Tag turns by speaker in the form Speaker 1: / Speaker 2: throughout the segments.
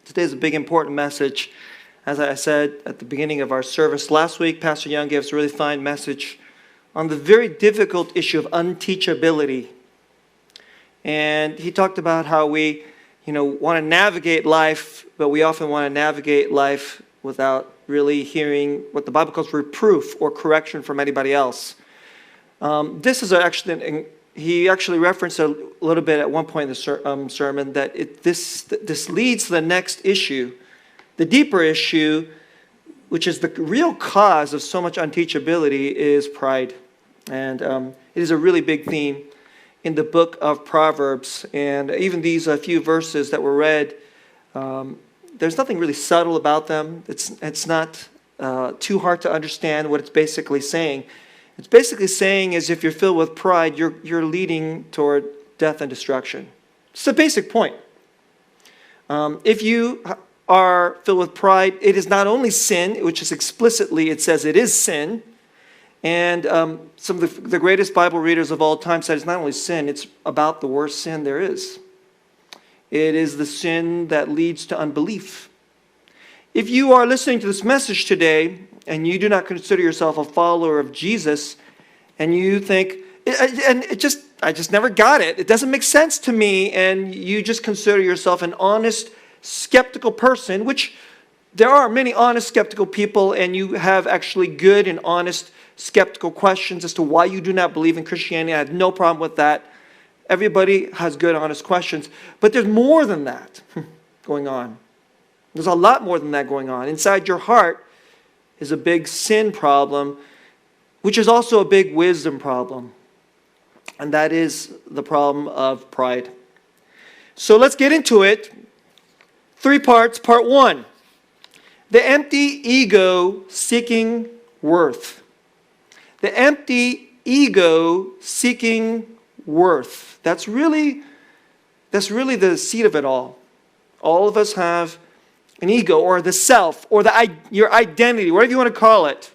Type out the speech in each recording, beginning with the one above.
Speaker 1: Today's a big, important message. As I said at the beginning of our service last week, Pastor Young gave us a really fine message on the very difficult issue of unteachability. And he talked about how we, want to navigate life, but we often want to navigate life without really hearing what the Bible calls reproof or correction from anybody else. This is he actually referenced a little bit at one point in the sermon that this leads to the next issue, the deeper issue, which is the real cause of so much unteachability, is pride. And it is a really big theme in the book of Proverbs. And even these few verses that were read, there's nothing really subtle about them. It's not too hard to understand what it's basically saying. It's basically saying is if you're filled with pride, you're leading toward death and destruction. It's a basic point. If you are filled with pride, it is not only sin, which is explicitly, it says it is sin. And some of the greatest Bible readers of all time said it's not only sin, it's about the worst sin there is. It is the sin that leads to unbelief. If you are listening to this message today and you do not consider yourself a follower of Jesus, and you think, I just never got it. It doesn't make sense to me, and you just consider yourself an honest, skeptical person, which there are many honest, skeptical people, and you have actually good and honest, skeptical questions as to why you do not believe in Christianity. I have no problem with that. Everybody has good, honest questions. But there's more than that going on. There's a lot more than that going on. Inside your heart is a big sin problem, which is also a big wisdom problem. And that is the problem of pride. So let's get into it. 3 parts. Part 1. The empty ego seeking worth. The empty ego seeking worth. That's really the seed of it all. All of us have an ego, or the self, or your identity, whatever you want to call it.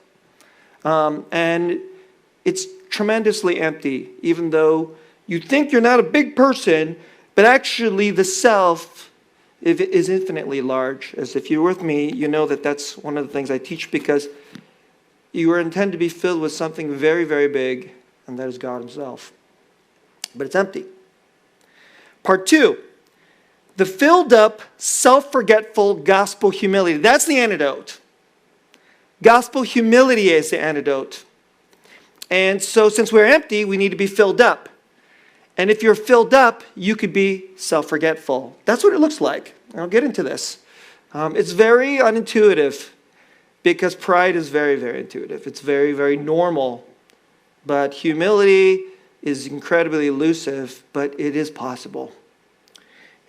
Speaker 1: And it's tremendously empty, even though you think you're not a big person, but actually the self is infinitely large. As if you're with me, you know that's one of the things I teach, because you are intended to be filled with something very, very big, and that is God himself. But it's empty. Part 2. The filled up, self-forgetful gospel humility. That's the antidote. Gospel humility is the antidote. And so since we're empty, we need to be filled up. And if you're filled up, you could be self-forgetful. That's what it looks like. I'll get into this. It's very unintuitive, because pride is very, very intuitive. It's very, very normal. But humility is incredibly elusive, but it is possible.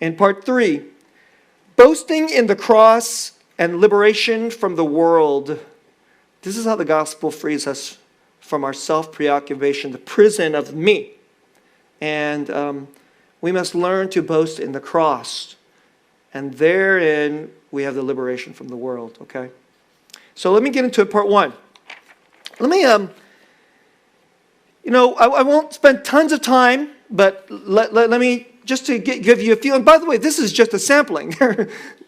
Speaker 1: And part 3, boasting in the cross and liberation from the world. This is how the gospel frees us from our self-preoccupation, the prison of me. And we must learn to boast in the cross. And therein, we have the liberation from the world, okay? So let me get into it, part 1. Let me, I won't spend tons of time, but let me, just to give you a few. And by the way, this is just a sampling.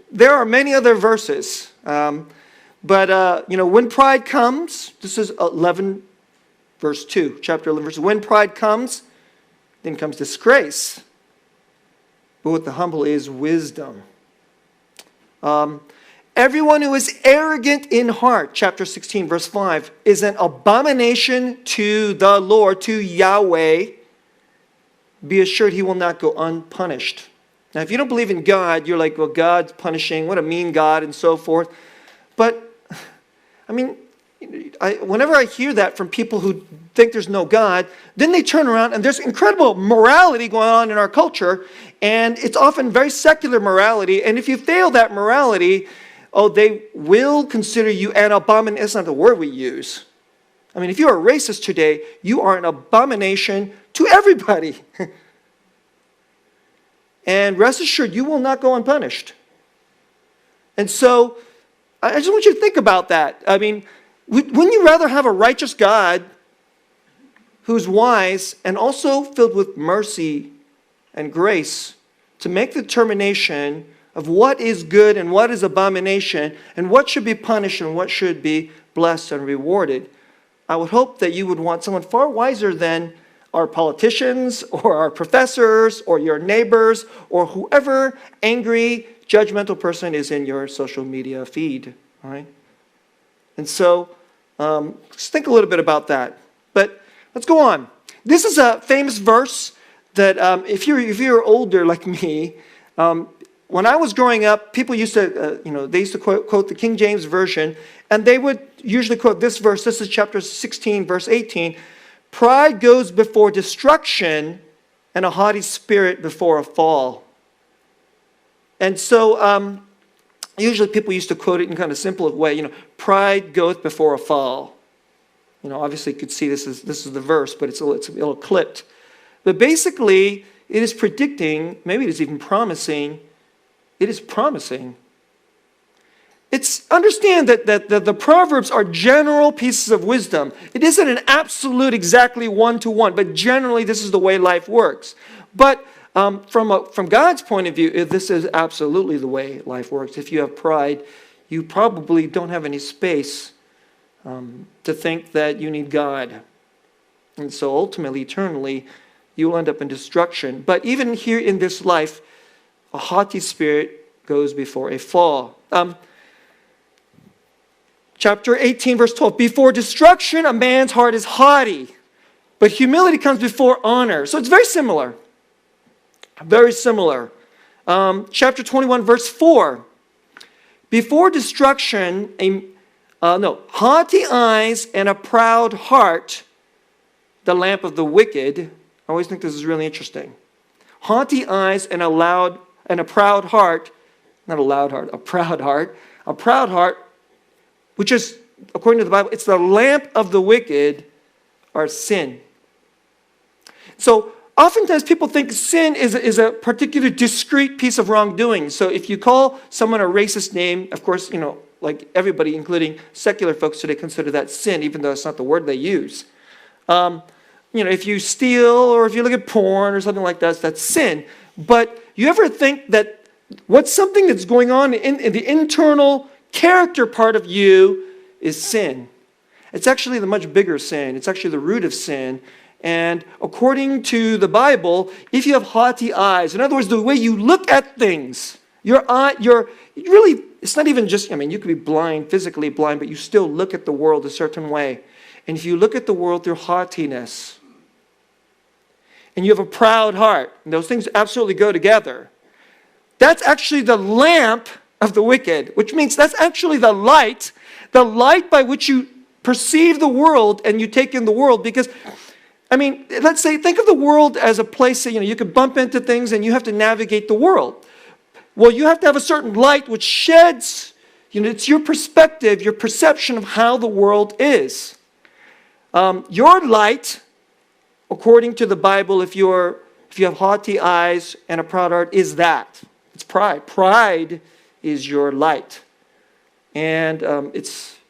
Speaker 1: There are many other verses. But when pride comes, this is 11, verse 2, chapter 11, verse 2. When pride comes, then comes disgrace. But with the humble is wisdom. Everyone who is arrogant in heart, chapter 16, verse 5, is an abomination to the Lord, to Yahweh. Be assured he will not go unpunished. Now, if you don't believe in God, you're like, well, God's punishing, what a mean God, and so forth. But, whenever I hear that from people who think there's no God, then they turn around and there's incredible morality going on in our culture, and it's often very secular morality, and if you fail that morality, they will consider you an abomination. That's not the word we use. If you're a racist today, you are an abomination to everybody. And rest assured, you will not go unpunished. And so, I just want you to think about that. Wouldn't you rather have a righteous God who's wise and also filled with mercy and grace to make the determination of what is good and what is abomination, and what should be punished and what should be blessed and rewarded. I would hope that you would want someone far wiser than our politicians or our professors or your neighbors or whoever angry, judgmental person is in your social media feed. All right? And so, just think a little bit about that. But let's go on. This is a famous verse that if you're older like me, when I was growing up, people used to, they used to quote the King James Version, and they would usually quote this verse. This is chapter 16, verse 18. Pride goes before destruction, and a haughty spirit before a fall. And so, usually people used to quote it in kind of simple way. Pride goeth before a fall. Obviously you could see this is the verse, but it's a little clipped. But basically, it is predicting, maybe it is even promising. It is promising. Understand that the Proverbs are general pieces of wisdom. It isn't an absolute exactly one-to-one, but generally this is the way life works. But from God's point of view, this is absolutely the way life works. If you have pride, you probably don't have any space to think that you need God. And so ultimately, eternally, you will end up in destruction. But even here in this life, a haughty spirit goes before a fall. Chapter 18, verse 12. Before destruction, a man's heart is haughty, but humility comes before honor. So it's very similar. Very similar. Chapter 21, verse 4. Before destruction, haughty eyes and a proud heart, the lamp of the wicked. I always think this is really interesting. Haughty eyes and a proud heart, not a loud heart, a proud heart, which is, according to the Bible, it's the lamp of the wicked, are sin. So oftentimes people think sin is a particular discrete piece of wrongdoing. So if you call someone a racist name, of course, like everybody, including secular folks today, consider that sin, even though it's not the word they use. If you steal or if you look at porn or something like that, that's sin. But you ever think that what's something that's going on in the internal character part of you is sin? It's actually the much bigger sin. It's actually the root of sin. And according to the Bible, if you have haughty eyes, in other words, the way you look at things, it's not even just, you could be blind, physically blind, but you still look at the world a certain way. And if you look at the world through haughtiness, and you have a proud heart, and those things absolutely go together, that's actually the lamp of the wicked, which means that's actually the light by which you perceive the world and you take in the world. Because, let's say, think of the world as a place that, you could bump into things and you have to navigate the world. Well, you have to have a certain light which sheds, it's your perspective, your perception of how the world is. Your light, according to the Bible, if you have haughty eyes and a proud heart, is that. It's pride. Pride is your light. And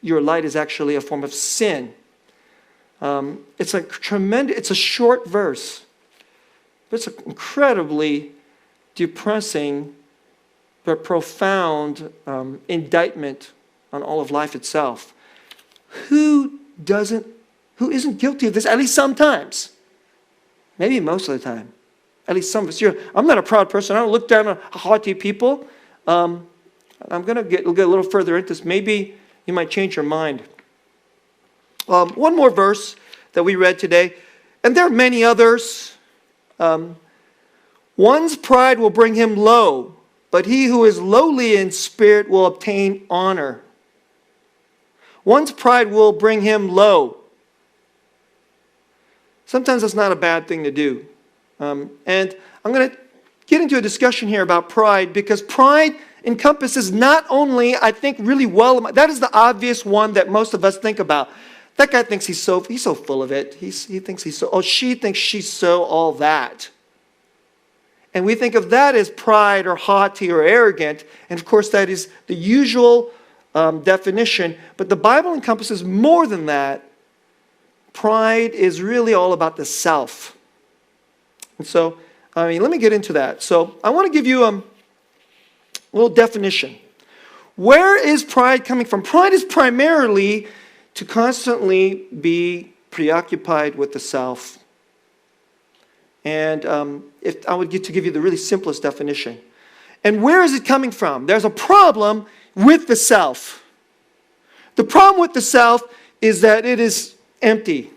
Speaker 1: your light is actually a form of sin. It's a short verse, but it's an incredibly depressing but profound indictment on all of life itself. Who isn't guilty of this, at least sometimes? Maybe most of the time. At least some of us. I'm not a proud person. I don't look down on haughty people. I'm going to get a little further into this. Maybe you might change your mind. One more verse that we read today, and there are many others. One's pride will bring him low, but he who is lowly in spirit will obtain honor. One's pride will bring him low. Sometimes that's not a bad thing to do. And I'm going to get into a discussion here about pride, because pride encompasses not only, I think, really well, that is the obvious one that most of us think about. That guy thinks he's so full of it. He thinks she thinks she's so all that. And we think of that as pride or haughty or arrogant. And of course, that is the usual definition. But the Bible encompasses more than that. Pride is really all about the self. And so, let me get into that. So I want to give you A little definition. Where is pride coming from? Pride is primarily to constantly be preoccupied with the self. And if I would get to give you the really simplest definition. And where is it coming from? There's a problem with the self. The problem with the self is that it is empty.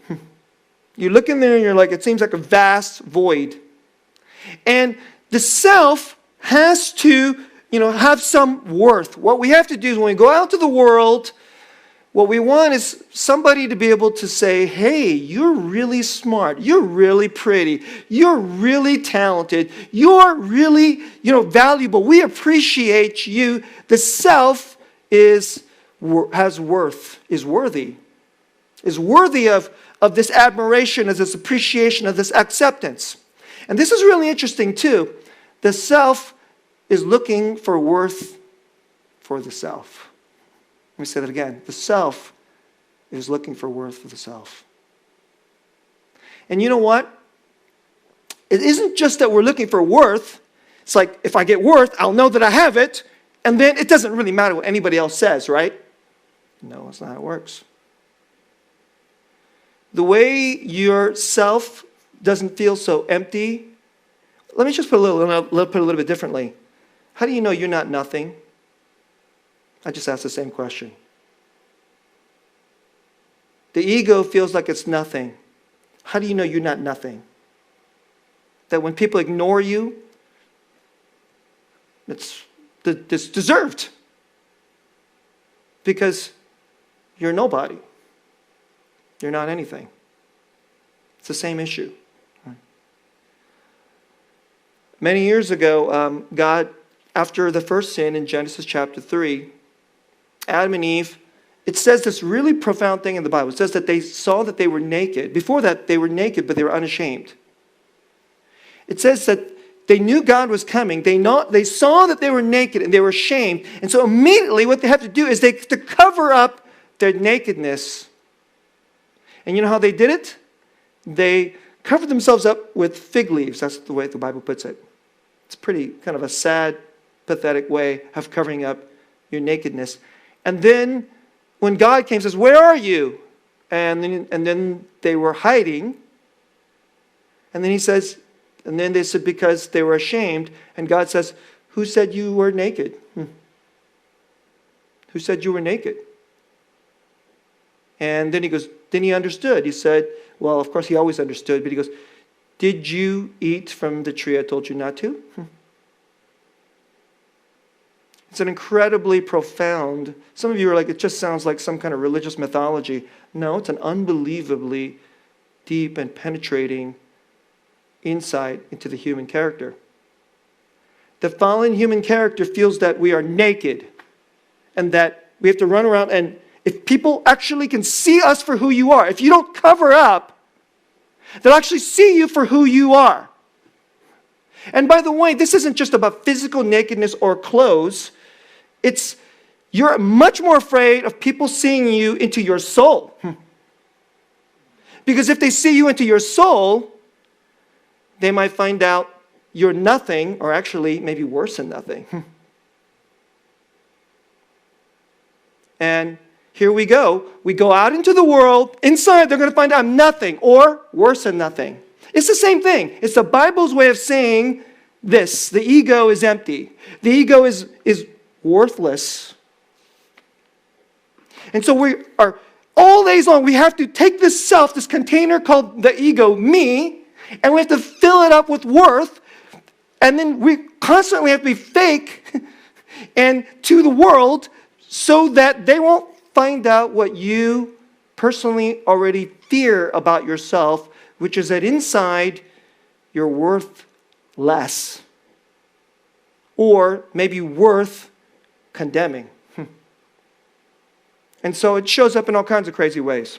Speaker 1: You look in there and you're like, it seems like a vast void. And the self has to, have some worth. What we have to do is when we go out to the world, what we want is somebody to be able to say, hey, you're really smart. You're really pretty. You're really talented. You're really, valuable. We appreciate you. The self has worth, is worthy of this admiration, of this appreciation, of this acceptance. And this is really interesting too. The self is looking for worth for the self. Let me say that again. The self is looking for worth for the self. And you know what? It isn't just that we're looking for worth. It's like, if I get worth, I'll know that I have it, and then it doesn't really matter what anybody else says, right? No, that's not how it works. The way your self doesn't feel so empty, let me just put it a little bit differently. How do you know you're not nothing? I just asked the same question. The ego feels like it's nothing. How do you know you're not nothing? That when people ignore you, it's deserved. Because you're nobody. You're not anything. It's the same issue. Many years ago, God, after the first sin in Genesis chapter 3, Adam and Eve, it says this really profound thing in the Bible. It says that they saw that they were naked. Before that, they were naked, but they were unashamed. It says that they knew God was coming. They saw that they were naked and they were ashamed. And so immediately what they have to do is they have to cover up their nakedness. And you know how they did it? They covered themselves up with fig leaves. That's the way the Bible puts it. It's pretty kind of a sad, pathetic way of covering up your nakedness. And then when God came and says, where are you? And then they were hiding. And then he says, and then they said because they were ashamed. And God says, who said you were naked? Who said you were naked? And then he understood. He said, well, of course he always understood, but he goes, did you eat from the tree I told you not to? It's an incredibly profound, some of you are like, it just sounds like some kind of religious mythology. No, it's an unbelievably deep and penetrating insight into the human character. The fallen human character feels that we are naked and that we have to run around, and if people actually can see us for who you are, if you don't cover up, they'll actually see you for who you are. And by the way, this isn't just about physical nakedness or clothes. You're much more afraid of people seeing you into your soul. Because if they see you into your soul, they might find out you're nothing, or actually maybe worse than nothing. And here we go. We go out into the world. Inside, they're going to find out I'm nothing, or worse than nothing. It's the same thing. It's the Bible's way of saying this. The ego is empty. The ego is worthless. And so we are, all days long, we have to take this self, this container called the ego, me, and we have to fill it up with worth. And then we constantly have to be fake and to the world so that they won't find out what you personally already fear about yourself, which is that inside you're worth less, or maybe worth condemning. And so it shows up in all kinds of crazy ways.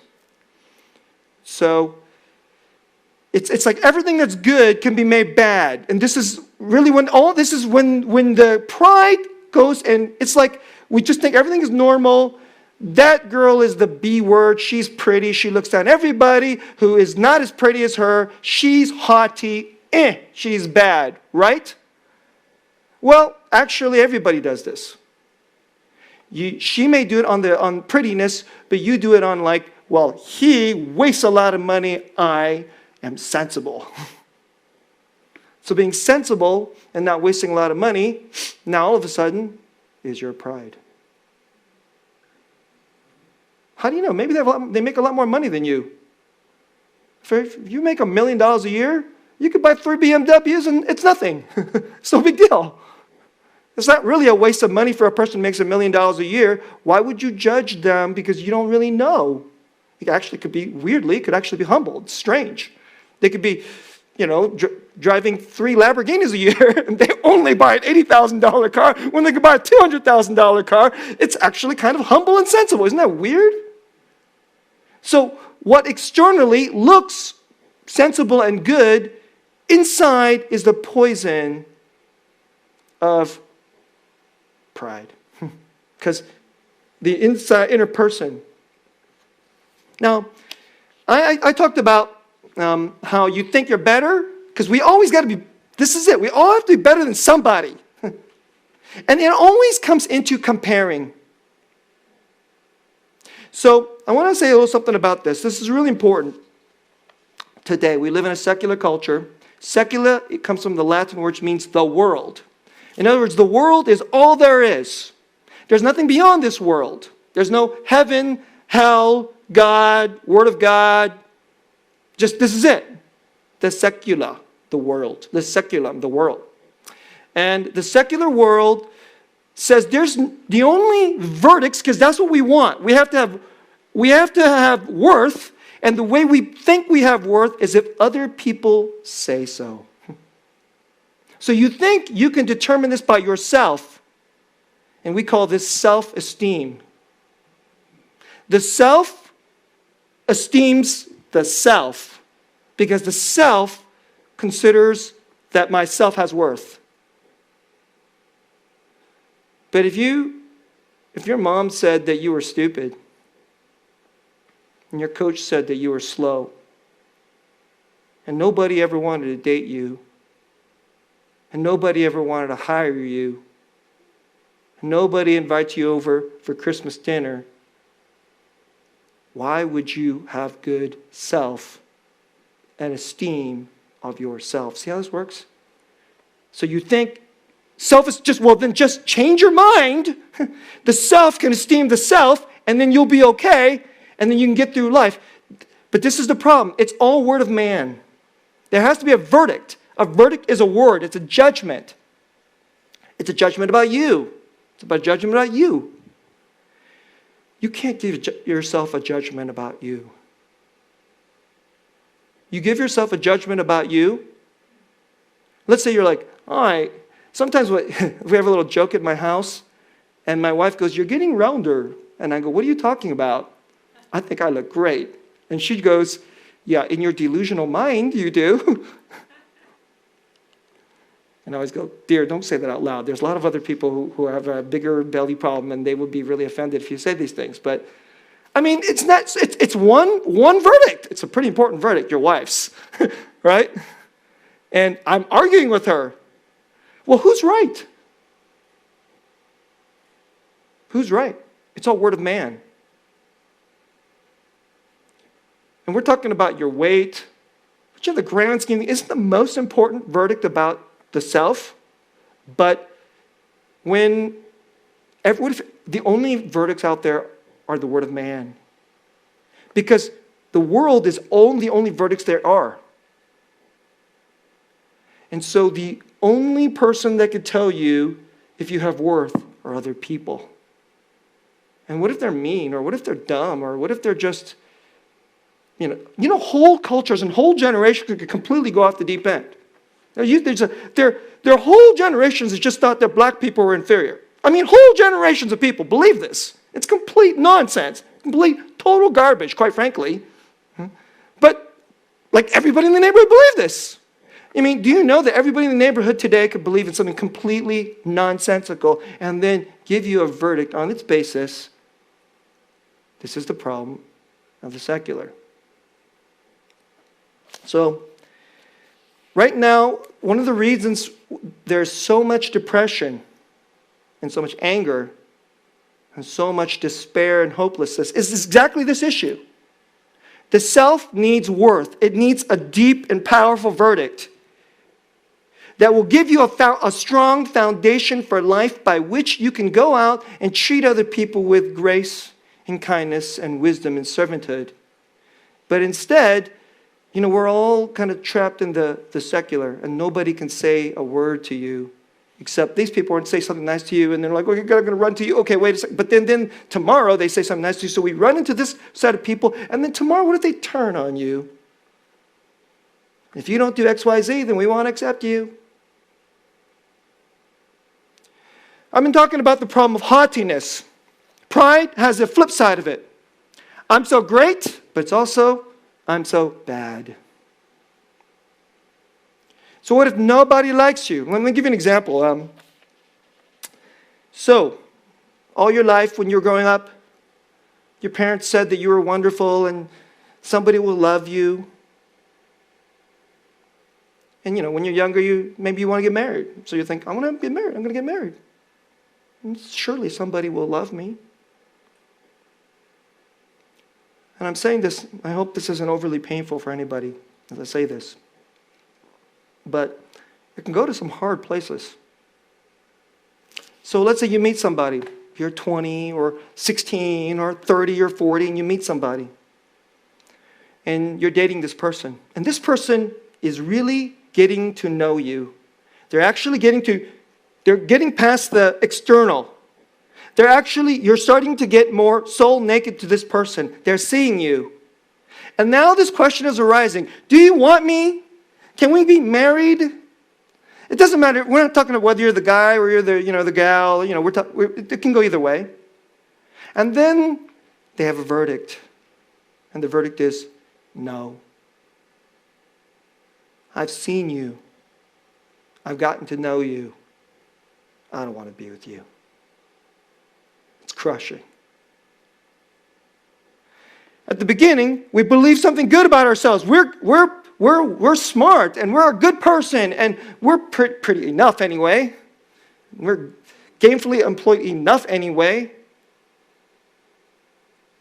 Speaker 1: So it's like everything that's good can be made bad. And this is really when the pride goes, and it's like we just think everything is normal. That girl is the B word. She's pretty. She looks down everybody who is not as pretty as her. She's haughty. She's bad, right? Well, actually, everybody does this. She may do it on prettiness, but you do it on like, well, he wastes a lot of money, I am sensible. So being sensible and not wasting a lot of money, now all of a sudden, is your pride. How do you know? Maybe they make a lot more money than you. If you make $1 million a year, you could buy 3 BMWs and it's nothing. It's no big deal. It's not really a waste of money for a person who makes $1 million a year. Why would you judge them? Because you don't really know. It actually could be, weirdly, could actually be humble. It's strange. They could be, driving 3 Lamborghinis a year and they only buy an $80,000 car when they could buy a $200,000 car. It's actually kind of humble and sensible. Isn't that weird? So what externally looks sensible and good, inside is the poison of pride. Because the inner person. Now, I talked about how you think you're better, because we always got to be, this is it, we all have to be better than somebody. And it always comes into comparing. So I want to say a little something about this. This is really important. Today, we live in a secular culture. Secular, it comes from the Latin word which means the world. In other words, the world is all there is. There's nothing beyond this world. There's no heaven, hell, God, Word of God. Just this is it. The secular, the world. The seculum, the world. And the secular world says there's the only verdicts, because that's what we want. We have to have worth, and the way we think we have worth is if other people say so. So you think you can determine this by yourself, and we call this self-esteem. The self esteems the self, because the self considers that myself has worth. But if your mom said that you were stupid, and your coach said that you were slow, and nobody ever wanted to date you, and nobody ever wanted to hire you, and nobody invites you over for Christmas dinner, why would you have good self and esteem of yourself? See how this works? So you think self is just, well, then just change your mind. The self can esteem the self, and then you'll be okay, and then you can get through life. But this is the problem. It's all word of man. There has to be a verdict. A verdict is a word. It's a judgment. It's a judgment about you. It's about judgment about you. You can't give yourself a judgment about you. You give yourself a judgment about you. Let's say you're like, all right. Sometimes we have a little joke at my house, and my wife goes, "You're getting rounder." And I go, "What are you talking about?" "I think I look great." And she goes, "Yeah, in your delusional mind, you do." And I always go, "Dear, don't say that out loud. There's a lot of other people who have a bigger belly problem, and they would be really offended if you say these things." But, I mean, it's one verdict. It's a pretty important verdict, your wife's, right? And I'm arguing with her. Well, who's right? Who's right? It's all word of man. And we're talking about your weight, which in the grand scheme isn't the most important verdict about the self. But what if the only verdicts out there are the word of man? Because the world is the only verdicts there are. And so the only person that could tell you if you have worth are other people. And what if they're mean, or what if they're dumb, or what if they're just, whole cultures and whole generations could completely go off the deep end. Their whole generations has just thought that black people were inferior. I mean, whole generations of people believe this. It's complete nonsense, complete total garbage, quite frankly. But like everybody in the neighborhood believed this. I mean, do you know that everybody in the neighborhood today could believe in something completely nonsensical and then give you a verdict on its basis? This is the problem of the secular. So, Right now, one of the reasons there's so much depression and so much anger and so much despair and hopelessness is exactly this issue. The self needs worth. It needs a deep and powerful verdict that will give you a strong foundation for life by which you can go out and treat other people with grace and kindness and wisdom and servanthood. But instead, we're all kind of trapped in the secular, and nobody can say a word to you except these people want to say something nice to you, and they're like, okay, I'm going to run to you. Okay, wait a second. But then tomorrow they say something nice to you, so we run into this set of people, and then tomorrow, what if they turn on you? If you don't do X, Y, Z, then we won't accept you. I've been talking about the problem of haughtiness. Pride has a flip side of it. I'm so great, but it's also, I'm so bad. So what if nobody likes you? Let me give you an example. So, all your life when you were growing up, your parents said that you were wonderful and somebody will love you. And when you're younger, maybe you want to get married. So you think, I want to get married. I'm going to get married. And surely somebody will love me. And I'm saying this, I hope this isn't overly painful for anybody as I say this. But it can go to some hard places. So let's say you meet somebody. You're 20 or 16 or 30 or 40 and you meet somebody. And you're dating this person. And this person is really getting to know you. They're getting past the external. You're starting to get more soul naked to this person. They're seeing you. And now this question is arising. Do you want me? Can we be married? It doesn't matter. We're not talking about whether you're the guy or you're the gal. It can go either way. And then they have a verdict. And the verdict is no. I've seen you. I've gotten to know you. I don't want to be with you. It's crushing. At the beginning, we believe something good about ourselves. We're smart and we're a good person and we're pretty enough anyway. We're gainfully employed enough anyway.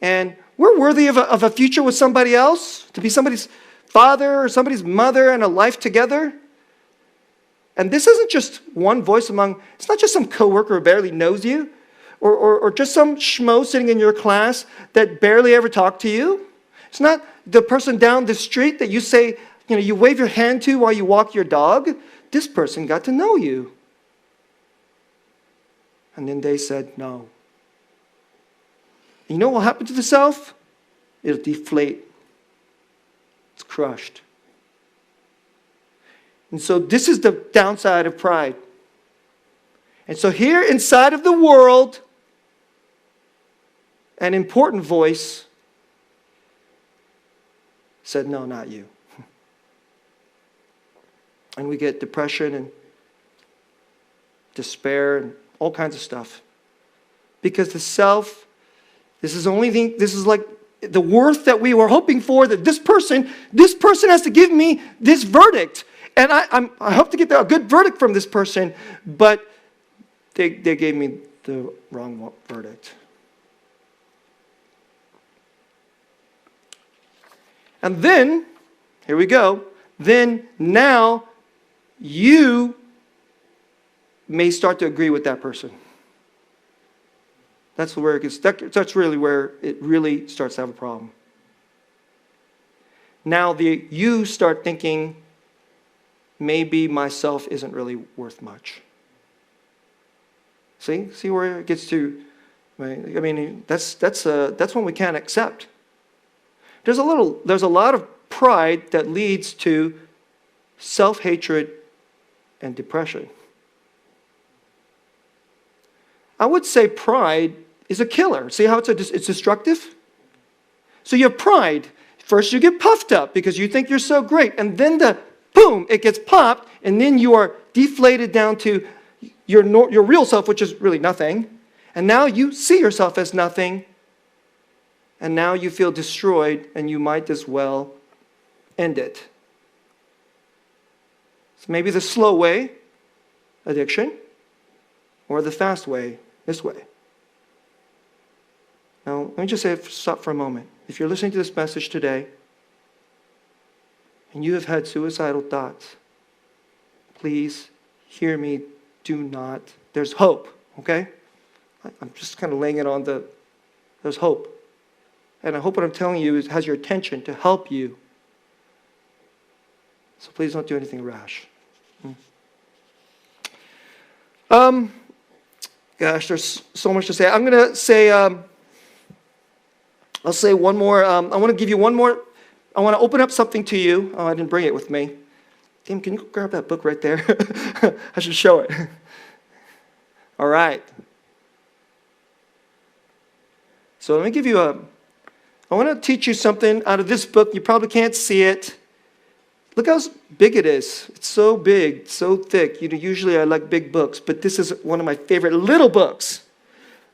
Speaker 1: And we're worthy of a future with somebody else, to be somebody's father or somebody's mother and a life together. And this isn't just one voice it's not just some coworker who barely knows you or just some schmo sitting in your class that barely ever talked to you. It's not the person down the street that you say, you wave your hand to while you walk your dog. This person got to know you. And then they said no. You know what will happen to the self? It'll deflate. It's crushed. And so this is the downside of pride. And so here inside of the world, an important voice said, no, not you. And we get depression and despair and all kinds of stuff. Because the self, this is like the worth that we were hoping for, that this person has to give me this verdict. And I hope to get a good verdict from this person, but they gave me the wrong verdict. And then, here we go, then now you may start to agree with that person. That's really where it really starts to have a problem. Now you start thinking, maybe myself isn't really worth much. See where it gets to. That's one we can't accept. There's a lot of pride that leads to self-hatred and depression. I would say pride is a killer. See how it's destructive? So you have pride. First you get puffed up because you think you're so great, and then boom, it gets popped, and then you are deflated down to your real self, which is really nothing. And now you see yourself as nothing, and now you feel destroyed, and you might as well end it. So maybe the slow way, addiction, or the fast way, this way. Now, let me just stop for a moment. If you're listening to this message today, and you have had suicidal thoughts, please hear me. Do not. There's hope, okay? I'm just kind of laying it on there's hope. And I hope what I'm telling you has your attention to help you. So please don't do anything rash. Gosh, there's so much to say. I'm going to say, I'll say one more. I want to give you one more. I want to open up something to you. Oh, I didn't bring it with me. Tim, can you grab that book right there? I should show it. All right. So let me give you I want to teach you something out of this book. You probably can't see it. Look how big it is. It's so big, so thick. Usually I like big books, but this is one of my favorite little books.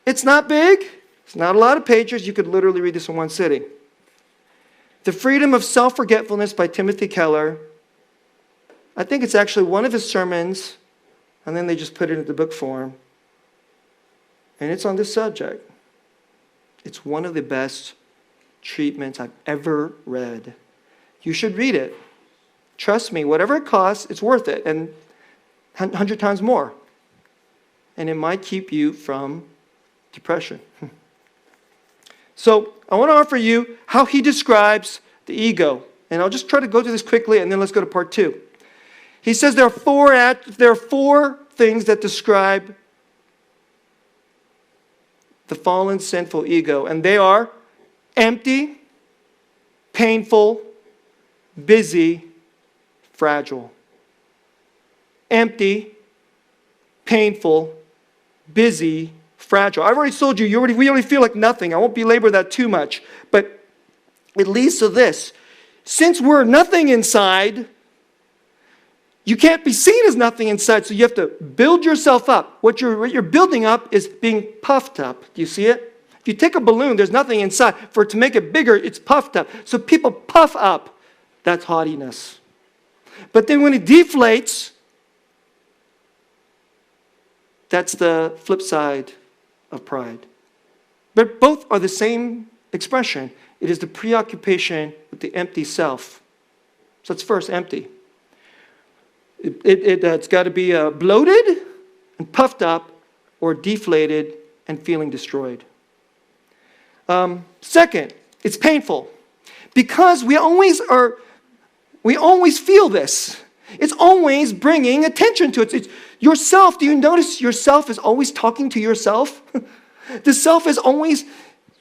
Speaker 1: It's not big. It's not a lot of pages. You could literally read this in one sitting. The Freedom of Self-Forgetfulness by Timothy Keller. I think it's actually one of his sermons, and then they just put it into book form. And it's on this subject. It's one of the best treatments I've ever read. You should read it. Trust me, whatever it costs, it's worth it, and 100 times more. And it might keep you from depression. So I want to offer you how he describes the ego. And I'll just try to go through this quickly, and then let's go to part 2. He says there are four things that describe the fallen, sinful ego. And they are empty, painful, busy, fragile. Empty, painful, busy, fragile. I've already told you, we already feel like nothing. I won't belabor that too much. But it leads to this. Since we're nothing inside, you can't be seen as nothing inside, so you have to build yourself up. What you're building up is being puffed up. Do you see it? If you take a balloon, there's nothing inside. For it to make it bigger, it's puffed up. So people puff up. That's haughtiness. But then when it deflates, that's the flip side of pride. But both are the same expression. It is the preoccupation with the empty self. So it's first empty. It's got to be bloated and puffed up, or deflated and feeling destroyed. Second, it's painful. Because we always feel this. It's always bringing attention to it. It's yourself. Do you notice yourself is always talking to yourself? The self is always,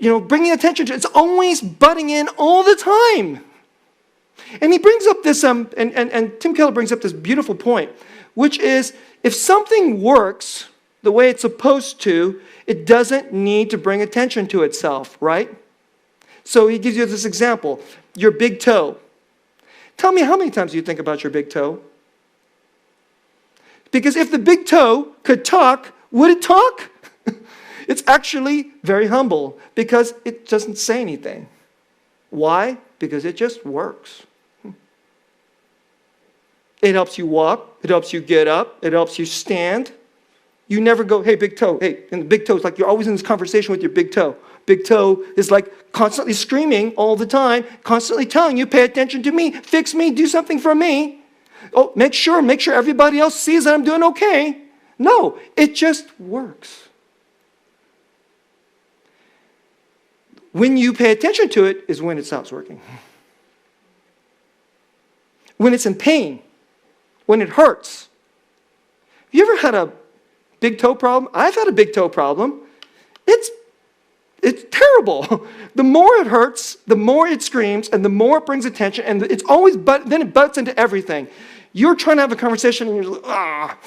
Speaker 1: bringing attention to it. It's always butting in all the time. And he brings up this, and Tim Keller brings up this beautiful point, which is if something works the way it's supposed to, it doesn't need to bring attention to itself, right? So he gives you this example, your big toe. Tell me, how many times do you think about your big toe? Because if the big toe could talk, would it talk? It's actually very humble because it doesn't say anything. Why? Because it just works. It helps you walk. It helps you get up. It helps you stand. You never go, hey, big toe. Hey, and the big toe is like you're always in this conversation with your big toe. Big toe is like constantly screaming all the time, constantly telling you, pay attention to me, fix me, do something for me. Oh, make sure everybody else sees that I'm doing okay. No, it just works. When you pay attention to it is when it stops working. When it's in pain. When it hurts. Have you ever had a big toe problem? I've had a big toe problem. It's terrible. The more it hurts, the more it screams, and the more it brings attention, and it's always, then it butts into everything. You're trying to have a conversation, and you're like, ah.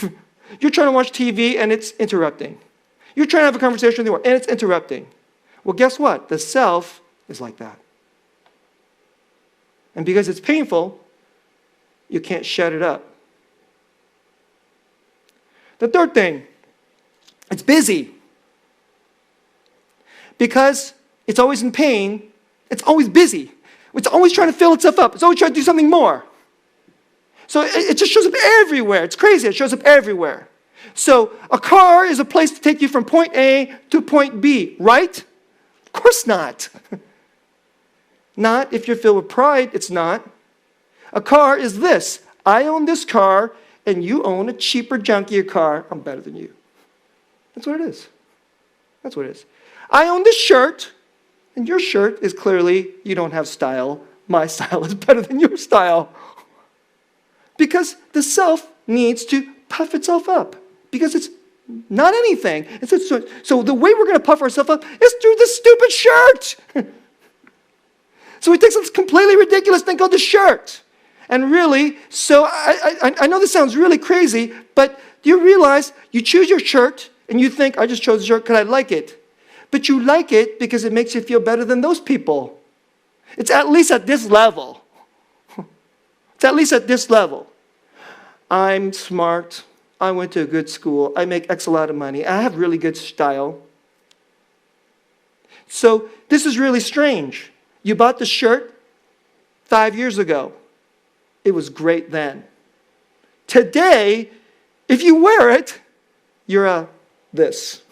Speaker 1: You're trying to watch TV, and it's interrupting. You're trying to have a conversation with your work, and it's interrupting. Well, guess what? The self is like that. And because it's painful, you can't shut it up. The third thing, it's busy. Because it's always in pain, it's always busy. It's always trying to fill itself up. It's always trying to do something more. So it just shows up everywhere. It's crazy. It shows up everywhere. So a car is a place to take you from point A to point B, right? Of course not. Not if you're filled with pride, it's not. A car is this. I own this car, and you own a cheaper, junkier car. I'm better than you. That's what it is. That's what it is. I own this shirt, and your shirt is clearly, you don't have style. My style is better than your style. Because the self needs to puff itself up. Because it's not anything. So the way we're going to puff ourselves up is through this stupid shirt. So we take this completely ridiculous thing called the shirt. And really, so I know this sounds really crazy, but do you realize you choose your shirt and you think, I just chose the shirt because I like it. But you like it because it makes you feel better than those people. It's at least at this level. It's at least at this level. I'm smart. I went to a good school. I make X a lot of money. I have really good style. So this is really strange. You bought the shirt 5 years ago. It was great then. Today, if you wear it, you're a this.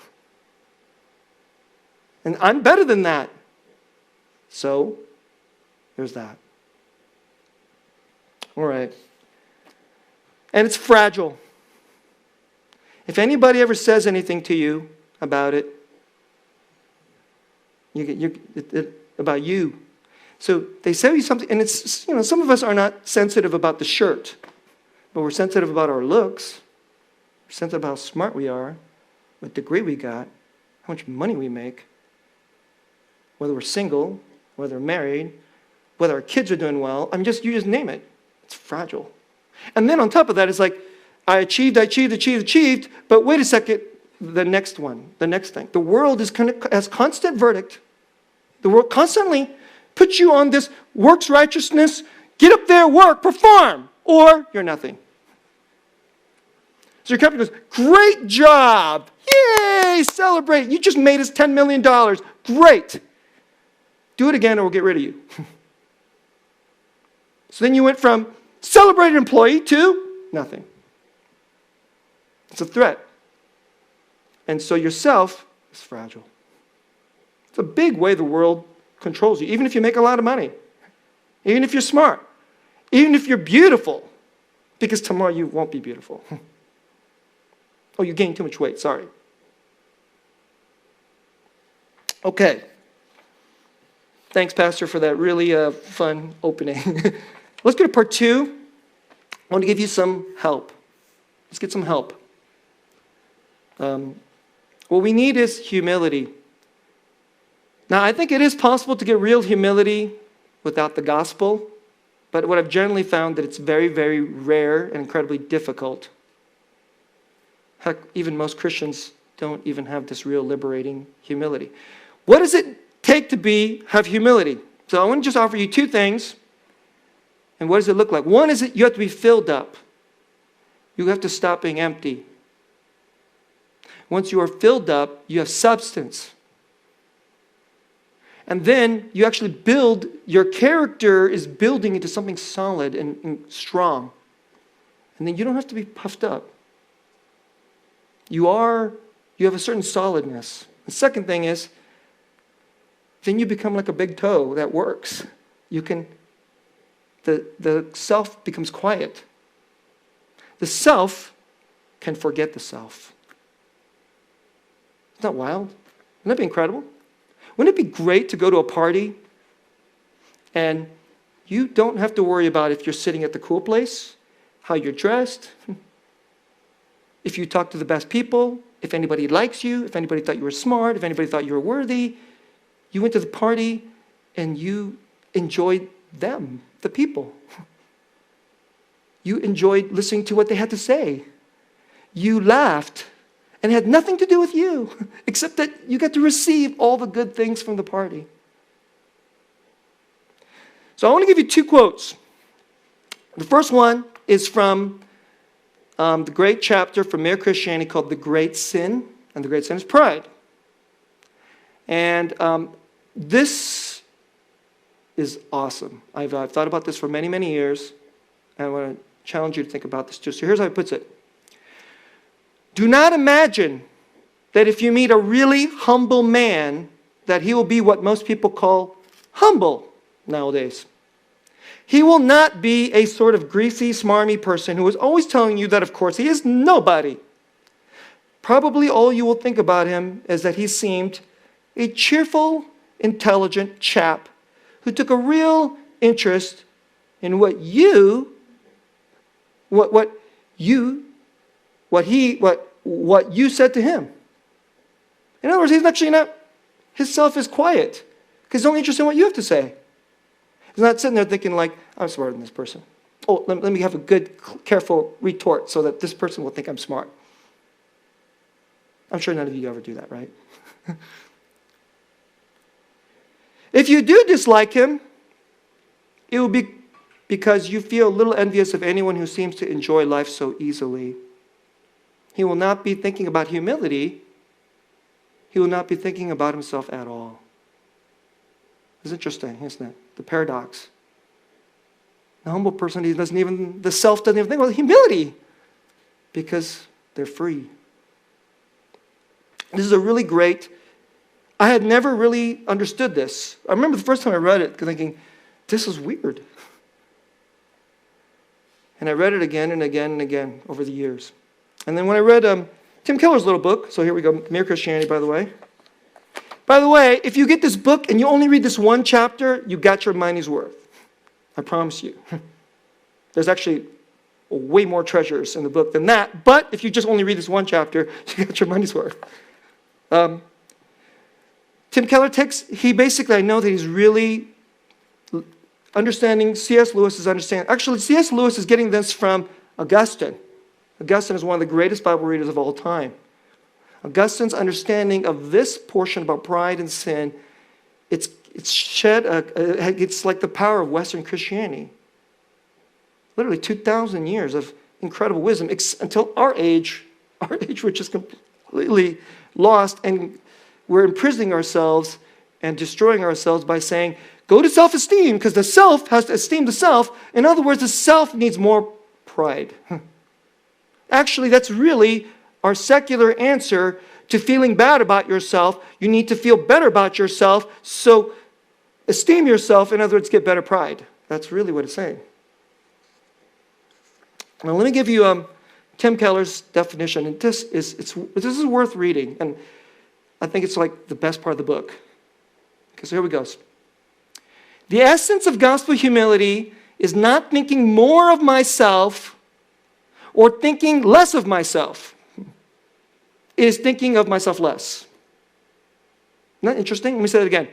Speaker 1: And I'm better than that. So, there's that. All right. And it's fragile. If anybody ever says anything to you about it, about you. So they say something, and it's, some of us are not sensitive about the shirt, but we're sensitive about our looks. We're sensitive about how smart we are, what degree we got, how much money we make, whether we're single, whether we're married, whether our kids are doing well. You just name it. It's fragile. And then on top of that, it's like, I achieved, but wait a second, the next thing. The world has constant verdict. The world constantly puts you on this works righteousness, get up there, work, perform, or you're nothing. So your company goes, great job, yay, celebrate, you just made us $10 million, great. Do it again or we'll get rid of you. So then you went from celebrated employee to nothing. It's a threat. And so yourself is fragile. It's a big way the world controls you, even if you make a lot of money, even if you're smart, even if you're beautiful, because tomorrow you won't be beautiful. Oh, you gained too much weight, sorry. Okay. Thanks, Pastor, for that really fun opening. Let's go to part 2. I want to give you some help. Let's get some help. What we need is humility. Now, I think it is possible to get real humility without the gospel, but what I've generally found that it's very, very rare and incredibly difficult. Heck, even most Christians don't even have this real liberating humility. What does it take to have humility? So I want to just offer you 2 things. And what does it look like? One is that you have to be filled up. You have to stop being empty. Once you are filled up, you have substance. And then you actually build, your character is building into something solid and strong. And then you don't have to be puffed up. You have a certain solidness. The second thing is, then you become like a big toe that works. The self becomes quiet. The self can forget the self. Isn't that wild? Wouldn't that be incredible? Wouldn't it be great to go to a party and you don't have to worry about if you're sitting at the cool place, how you're dressed, if you talk to the best people, if anybody likes you, if anybody thought you were smart, if anybody thought you were worthy. You went to the party and you enjoyed them, the people. You enjoyed listening to what they had to say. You laughed. And it had nothing to do with you, except that you got to receive all the good things from the party. So I want to give you 2 quotes. The first one is from the great chapter from Mere Christianity called The Great Sin, and the great sin is pride. And this is awesome. I've thought about this for many, many years, and I want to challenge you to think about this too. So here's how he puts it. Do not imagine that if you meet a really humble man, that he will be what most people call humble nowadays. He will not be a sort of greasy, smarmy person who is always telling you that, of course, he is nobody. Probably all you will think about him is that he seemed a cheerful, intelligent chap who took a real interest in what you said to him. In other words, he's actually not, his self is quiet because he's only interested in what you have to say. He's not sitting there thinking like, I'm smarter than this person. Oh, let me have a good, careful retort so that this person will think I'm smart. I'm sure none of you ever do that, right? If you do dislike him, it will be because you feel a little envious of anyone who seems to enjoy life so easily. He will not be thinking about humility. He will not be thinking about himself at all. It's interesting, isn't it? The paradox. The humble person, the self doesn't even think about humility because they're free. This is a really great, I had never really understood this. I remember the first time I read it thinking, this is weird. And I read it again and again and again over the years. And then when I read Tim Keller's little book, so here we go, Mere Christianity, by the way. By the way, if you get this book and you only read this one chapter, you got your money's worth. I promise you. There's actually way more treasures in the book than that. But if you just only read this one chapter, you got your money's worth. Tim Keller I know that he's really understanding C.S. Lewis's understanding. Actually, C.S. Lewis is getting this from Augustine. Augustine is one of the greatest Bible readers of all time. Augustine's understanding of this portion about pride and sin, it's like the power of Western Christianity. Literally 2,000 years of incredible wisdom until our age, which is completely lost, and we're imprisoning ourselves and destroying ourselves by saying, go to self-esteem, because the self has to esteem the self. In other words, the self needs more pride. Actually, that's really our secular answer to feeling bad about yourself. You need to feel better about yourself, so esteem yourself. In other words, get better pride. That's really what it's saying. Now, let me give you Tim Keller's definition, and this is worth reading, and I think it's like the best part of the book. Okay, so here we go. The essence of gospel humility is not thinking more of myself or thinking less of myself. It is thinking of myself less. Isn't that interesting? Let me say that again.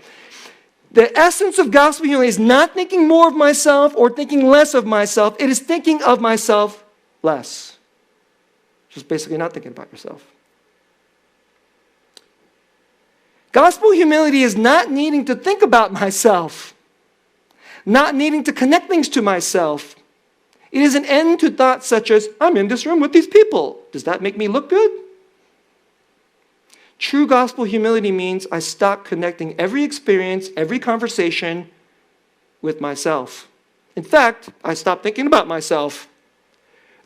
Speaker 1: The essence of gospel humility is not thinking more of myself or thinking less of myself. It is thinking of myself less. Just basically not thinking about yourself. Gospel humility is not needing to think about myself, not needing to connect things to myself. It is an end to thoughts such as, I'm in this room with these people. Does that make me look good? True gospel humility means I stop connecting every experience, every conversation with myself. In fact, I stop thinking about myself.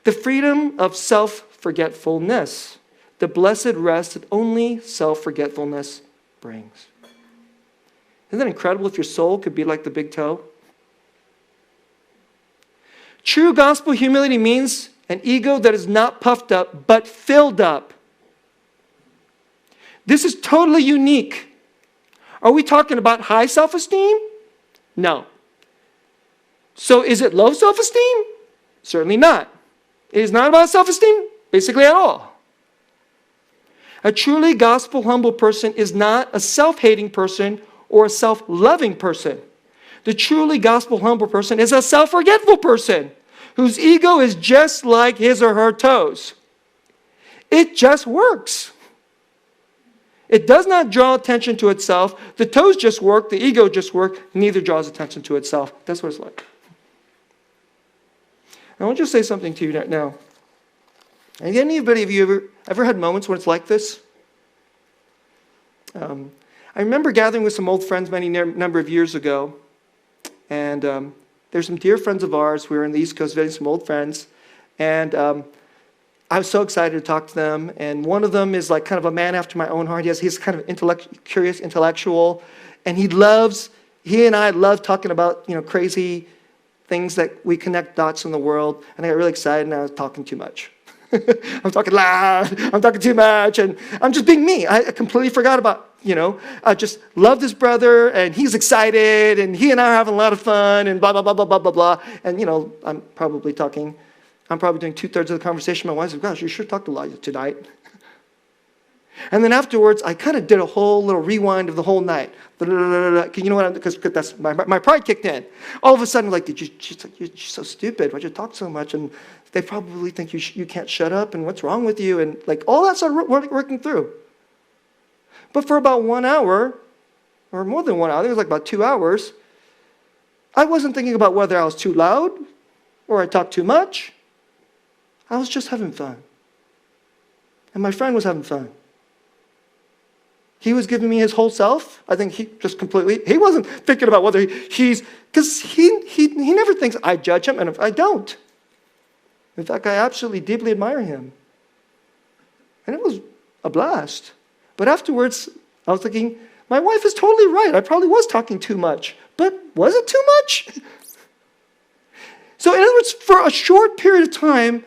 Speaker 1: The freedom of self-forgetfulness, the blessed rest that only self-forgetfulness brings. Isn't that incredible if your soul could be like the big toe? True gospel humility means an ego that is not puffed up, but filled up. This is totally unique. Are we talking about high self-esteem? No. So is it low self-esteem? Certainly not. It is not about self-esteem, basically at all. A truly gospel humble person is not a self-hating person or a self-loving person. The truly gospel humble person is a self-forgetful person whose ego is just like his or her toes. It just works. It does not draw attention to itself. The toes just work, the ego just works, neither draws attention to itself. That's what it's like. I want you to say something to you now. Have anybody of you ever had moments when it's like this? I remember gathering with some old friends number of years ago, and there's some dear friends of ours. We were on the East Coast visiting some old friends, And I was so excited to talk to them. And one of them is like kind of a man after my own heart. He's kind of curious intellectual. And he and I love talking about, crazy things that we connect dots in the world. And I got really excited and I was talking too much. I'm talking loud. I'm talking too much. And I'm just being me. I completely forgot about, I just love this brother and he's excited and he and I are having a lot of fun and blah, blah, blah, blah, blah, blah, blah. And, I'm probably doing 2/3 of the conversation. My wife said, gosh, you sure talked a lot tonight. And then afterwards, I kind of did a whole little rewind of the whole night. You know what? Because that's my pride kicked in. All of a sudden, like, you're so stupid. Why'd you talk so much? And they probably think you can't shut up. And what's wrong with you? And like all that started working through. But for about 1 hour, or more than 1 hour, I think it was like about 2 hours, I wasn't thinking about whether I was too loud or I talked too much. I was just having fun. And my friend was having fun. He was giving me his whole self. I think he wasn't thinking about whether because he never thinks I judge him, and if I don't. In fact, I absolutely deeply admire him. And it was a blast. But afterwards, I was thinking, my wife is totally right. I probably was talking too much. But was it too much? So in other words, for a short period of time,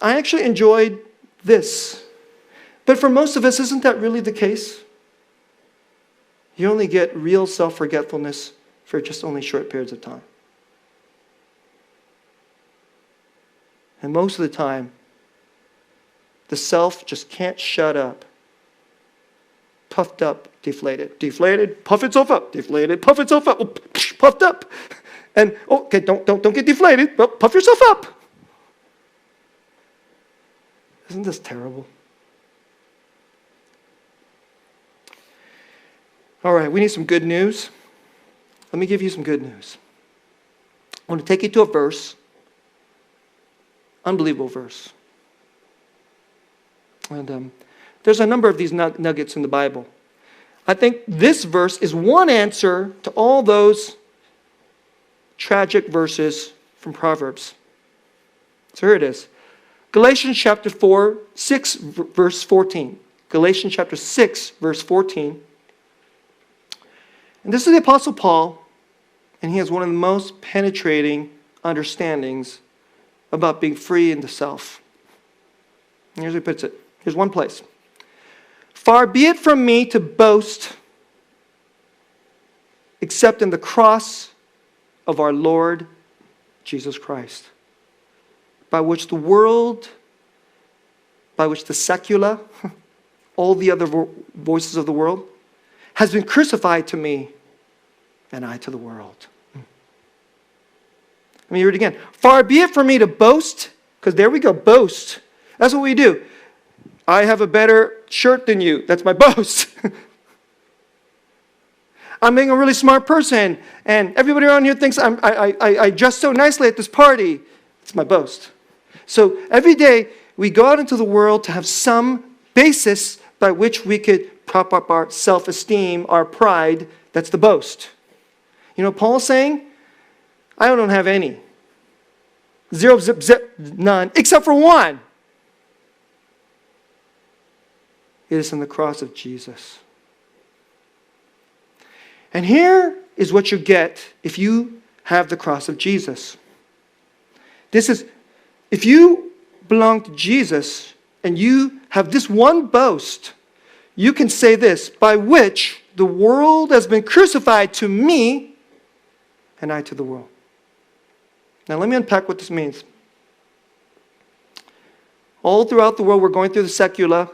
Speaker 1: I actually enjoyed this. But for most of us, isn't that really the case? You only get real self-forgetfulness for just only short periods of time. And most of the time, the self just can't shut up. Puffed up, deflated. Deflated, puff itself up. Deflated, puff itself up. Puffed up. And, okay, don't get deflated, but puff yourself up. Isn't this terrible? All right, we need some good news. Let me give you some good news. I want to take you to a verse. Unbelievable verse. And there's a number of these nuggets in the Bible. I think this verse is one answer to all those tragic verses from Proverbs. So here it is. Galatians chapter 6, verse 14. Galatians chapter 6, verse 14. And this is the Apostle Paul, and he has one of the most penetrating understandings about being free in the self. And here's how he puts it. Here's one place. Far be it from me to boast except in the cross of our Lord Jesus Christ, by which the secular, all the other voices of the world, has been crucified to me, and I to the world. Let me read it again. Far be it from me to boast, because there we go, boast. That's what we do. I have a better shirt than you. That's my boast. I'm being a really smart person, and everybody around here thinks I dress so nicely at this party. It's my boast. So every day we go out into the world to have some basis by which we could prop up our self-esteem, our pride. That's the boast. You know, Paul's saying, I don't have any. Zero, zip, zip, none, except for one. It is in the cross of Jesus. And here is what you get if you have the cross of Jesus. If you belong to Jesus and you have this one boast, you can say this, by which the world has been crucified to me and I to the world. Now let me unpack what this means. All throughout the world, we're going through the secular.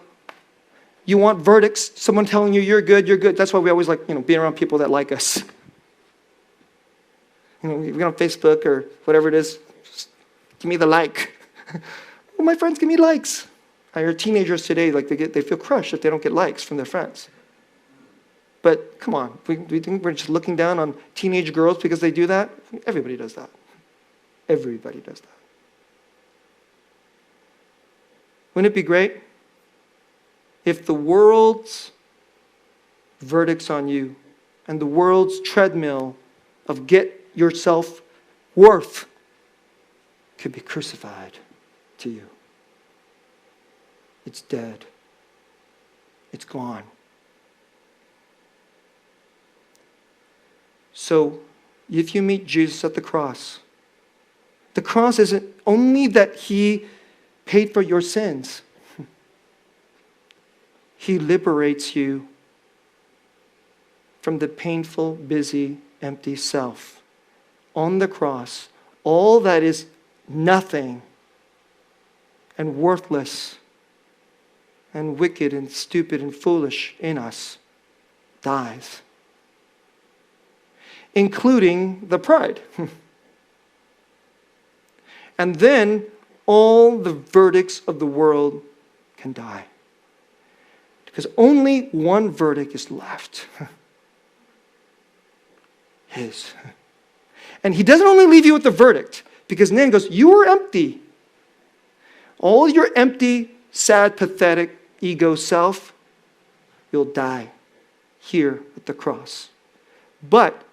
Speaker 1: You want verdicts, someone telling you you're good, you're good. That's why we always like, being around people that like us. We get on Facebook or whatever it is, just give me the like. Well, my friends give me likes. I hear teenagers today, like they feel crushed if they don't get likes from their friends. But come on, we think we're just looking down on teenage girls because they do that? Everybody does that. Everybody does that. Wouldn't it be great if the world's verdicts on you and the world's treadmill of get yourself worth could be crucified to you. It's dead. It's gone. So, if you meet Jesus at the cross isn't only that he paid for your sins. He liberates you from the painful, busy, empty self. On the cross, all that is nothing and worthless and wicked and stupid and foolish in us dies, including the pride. And then all the verdicts of the world can die. Because only one verdict is left. His. And he doesn't only leave you with the verdict, because then he goes, you are empty. All your empty, sad, pathetic, ego self, you'll die here at the cross. But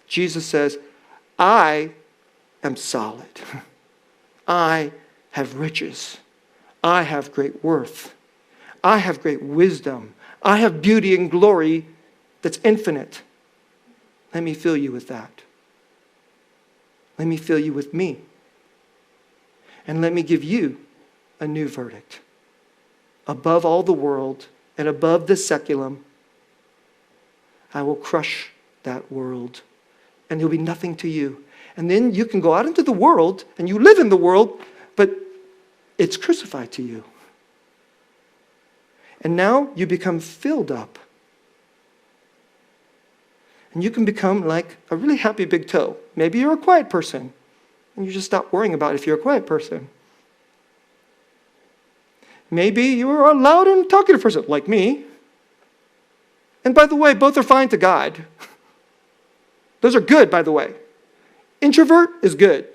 Speaker 1: Jesus says, I am solid. I have riches. I have great worth. I have great wisdom. I have beauty and glory that's infinite. Let me fill you with that. Let me fill you with me. And let me give you a new verdict. Above all the world and above the seculum, I will crush that world. And there'll be nothing to you. And then you can go out into the world and you live in the world, but it's crucified to you. And now you become filled up. And you can become like a really happy big toe. Maybe you're a quiet person. And you just stop worrying about if you're a quiet person. Maybe you're a loud and talkative person, like me. And by the way, both are fine to God. Those are good, by the way. Introvert is good.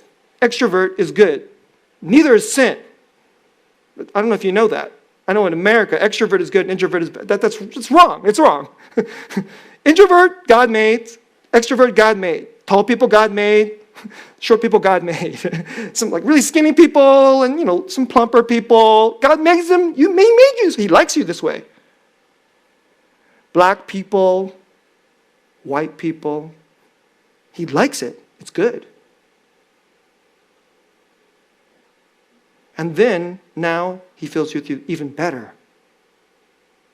Speaker 1: Extrovert is good. Neither is sin. I don't know if you know that. I know in America, extrovert is good and introvert is bad. That's wrong. It's wrong. Introvert, God made. Extrovert, God made. Tall people, God made. Short people, God made. Some like really skinny people and, some plumper people. God makes them. He made you. So he likes you this way. Black people, white people. He likes it. It's good. And then, now, he fills you with you even better.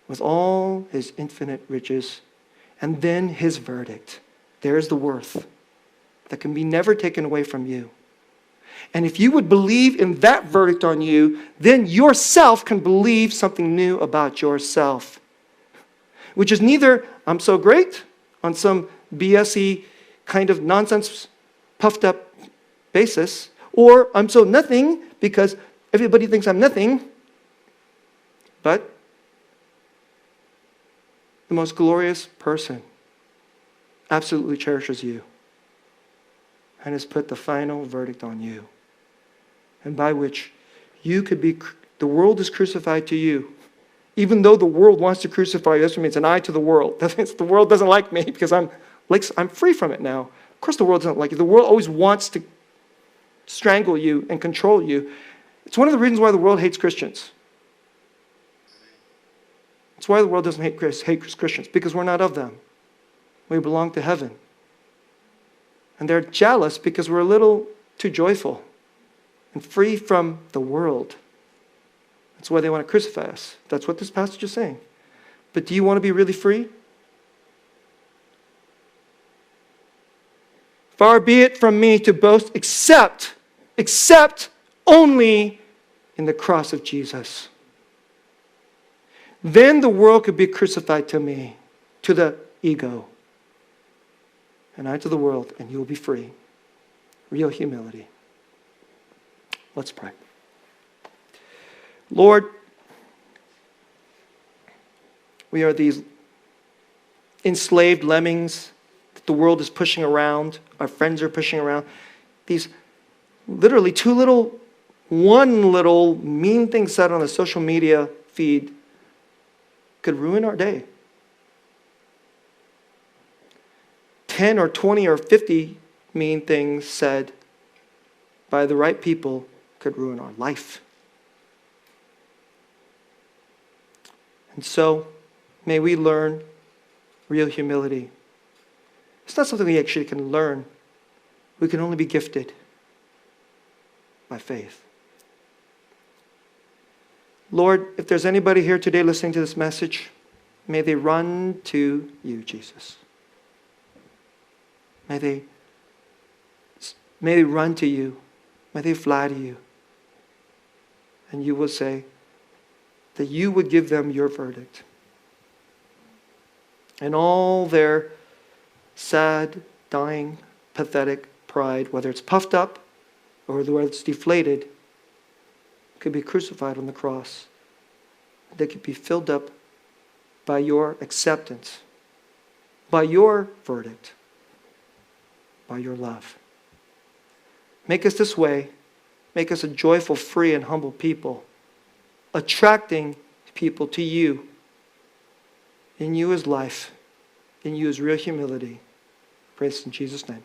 Speaker 1: With all his infinite riches. And then his verdict. There's the worth that can be never taken away from you. And if you would believe in that verdict on you, then yourself can believe something new about yourself. Which is neither, I'm so great, on some BS-y kind of nonsense, puffed up basis, or I'm so nothing because everybody thinks I'm nothing, but the most glorious person absolutely cherishes you and has put the final verdict on you, and by which you could be, the world is crucified to you. Even though the world wants to crucify you, that's what means an eye to the world. That means the world doesn't like me because I'm free from it now. Of course the world doesn't like you. The world always wants to strangle you and control you. It's one of the reasons why the world hates Christians. It's why the world doesn't hate Christians, because we're not of them. We belong to heaven. And they're jealous because we're a little too joyful and free from the world. That's why they want to crucify us. That's what this passage is saying. But do you want to be really free? Far be it from me to boast except only in the cross of Jesus. Then the world could be crucified to me, to the ego, and I to the world, and you'll be free. Real humility. Let's pray. Lord, we are these enslaved lemmings that the world is pushing around, our friends are pushing around. These literally one little mean thing said on a social media feed could ruin our day. 10 or 20 or 50 mean things said by the right people could ruin our life. And so, may we learn real humility. It's not something we actually can learn. We can only be gifted by faith. Lord, if there's anybody here today listening to this message, may they run to you, Jesus. May they run to you. May they fly to you. And you will say that you would give them your verdict. And all their sad, dying, pathetic pride, whether it's puffed up or whether it's deflated, could be crucified on the cross. They could be filled up by your acceptance, by your verdict, by your love. Make us this way. Make us a joyful, free, and humble people, attracting people to you. In you is life. In you is real humility. Praise in Jesus' name.